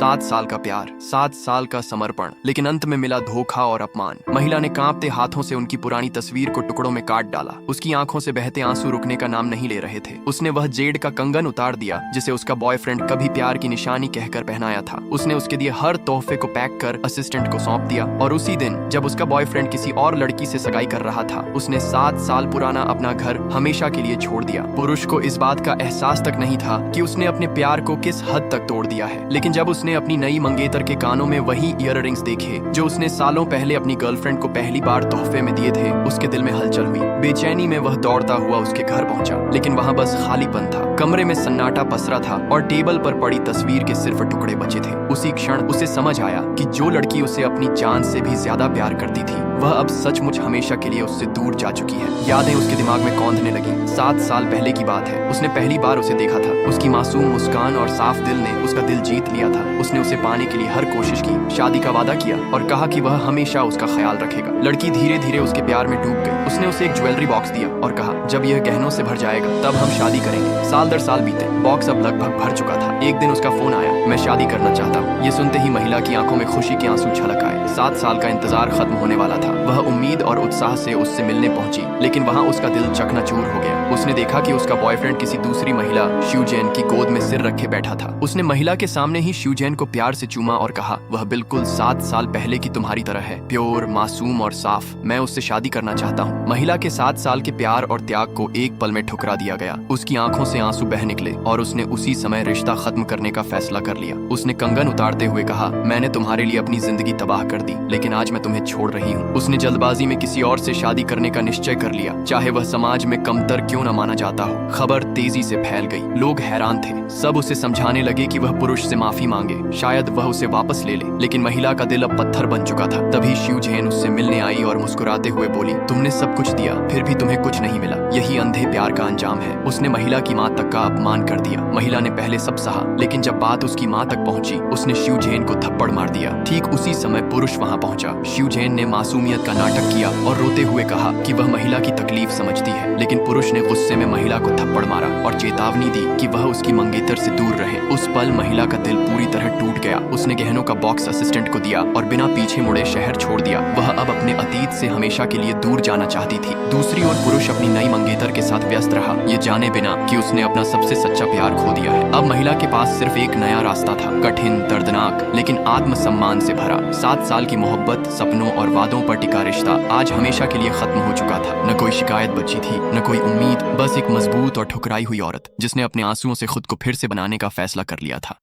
7 साल का प्यार, 7 साल का समर्पण, लेकिन अंत में मिला धोखा और अपमान। महिला ने कांपते हाथों से उनकी पुरानी तस्वीर को टुकड़ों में काट डाला। उसकी आंखों से बहते आंसू रुकने का नाम नहीं ले रहे थे। उसने वह जेड का कंगन उतार दिया जिसे उसका बॉयफ्रेंड कभी प्यार की निशानी कहकर पहनाया था। उसने उसके दिए हर तोहफे को पैक कर असिस्टेंट को सौंप दिया। और उसी दिन जब उसका बॉयफ्रेंड किसी और लड़की से सगाई कर रहा था, उसने 7 साल पुराना अपना घर हमेशा के लिए छोड़ दिया। पुरुष को इस बात का एहसास तक नहीं था कि उसने अपने प्यार को किस हद तक तोड़ दिया है। लेकिन जब उसने अपनी नई मंगेतर के कानों में वही ईयररिंग्स देखे जो उसने सालों पहले अपनी गर्लफ्रेंड को पहली बार तोहफे में दिए थे, उसके दिल में हलचल हुई। बेचैनी में वह दौड़ता हुआ उसके घर पहुंचा, लेकिन वहां बस खालीपन था। कमरे में सन्नाटा पसरा था और टेबल पर पड़ी तस्वीर के सिर्फ टुकड़े बचे थे। उसी क्षण उसे समझ आया कि जो लड़की उसे अपनी जान से भी ज्यादा प्यार करती थी, वह अब सचमुच हमेशा के लिए उससे दूर जा चुकी है। यादें उसके दिमाग में कौंधने लगी। 7 साल पहले की बात है। उसने पहली बार उसे देखा था। उसकी मासूम मुस्कान और साफ दिल ने उसका दिल जीत लिया था। उसने उसे पाने के लिए हर कोशिश की, शादी का वादा किया और कहा कि वह हमेशा उसका ख्याल रखेगा। लड़की धीरे धीरे उसके प्यार में डूब गई। उसने उसे एक ज्वेलरी बॉक्स दिया और कहा, जब यह गहनों से भर जाएगा तब हम शादी करेंगे। साल दर साल बीते, बॉक्स अब लगभग भर चुका था। एक दिन उसका फोन आया, मैं शादी करना चाहता हूँ। ये सुनते ही महिला की आंखों में खुशी के आंसू छलक आए। 7 साल का इंतजार खत्म होने वाला था। वह उम्मीद और उत्साह से उससे मिलने पहुंची, लेकिन वहां उसका दिल चकनाचूर हो गया। उसने देखा कि उसका बॉयफ्रेंड किसी दूसरी महिला शिवजैन की गोद में सिर रखे बैठा था। उसने महिला के सामने ही शिवजैन को प्यार से चूमा और कहा, वह बिल्कुल 7 साल पहले की तुम्हारी तरह है, प्योर, मासूम और साफ। मैं उससे शादी करना चाहता हूँ। महिला के 7 साल के प्यार और त्याग को एक पल में ठुकरा दिया गया। उसकी आंखों से आंसू बह निकले और उसने उसी समय रिश्ता खत्म करने का फैसला कर लिया। उसने कंगन उतारते हुए कहा, मैंने तुम्हारे लिए अपनी जिंदगी तबाह कर दी, लेकिन आज मैं तुम्हें छोड़ रही हूँ। उसने जल्दबाजी में किसी और से शादी करने का निश्चय कर लिया, चाहे वह समाज में कमतर क्यों न माना जाता हो। खबर तेजी से फैल गई। लोग हैरान थे। सब उसे समझाने लगे कि वह पुरुष से माफी मांगे, शायद वह उसे वापस ले ले। लेकिन महिला का दिल अब पत्थर बन चुका था। तभी शिवजैन उससे मिलने आई और मुस्कुराते हुए बोली, तुमने सब कुछ दिया, फिर भी तुम्हें कुछ नहीं मिला। यही अंधे प्यार का अंजाम है। उसने महिला की माँ तक का अपमान कर दिया। महिला ने पहले सब सहा, लेकिन जब बात उसकी माँ तक पहुंची, उसने शिवजैन को थप्पड़ मार दिया। ठीक उसी समय पुरुष वहां पहुंचा। शिवजैन ने मासूमियत का नाटक किया और रोते हुए कहा कि वह महिला की तकलीफ समझती है, लेकिन पुरुष ने गुस्से में महिला को थप्पड़ मारा और चेतावनी दी कि वह उसकी मंगेतर से दूर रहे। उस पल महिला का दिल पूरी तरह टूट गया। उसने गहनों का बॉक्स असिस्टेंट को दिया और बिना पीछे मुड़े शहर छोड़ दिया। वह अब अपने अतीत से हमेशा के लिए दूर जाना चाहती थी। दूसरी ओर पुरुष अपनी नई मंगेतर के साथ व्यस्त रहा, ये जाने बिना कि उसने अपना सबसे सच्चा प्यार खो दिया है। अब महिला के पास सिर्फ एक नया रास्ता था, कठिन, दर्दनाक, लेकिन आत्मसम्मान से भरा। 7 साल की मोहब्बत, सपनों और वादों पर टिका रिश्ता आज हमेशा के लिए खत्म हो चुका था। न कोई शिकायत बची थी, न कोई उम्मीद, बस एक मजबूत और ठुकराई हुई औरत जिसने अपने आंसुओं से खुद को फिर से बनाने का फैसला कर लिया था।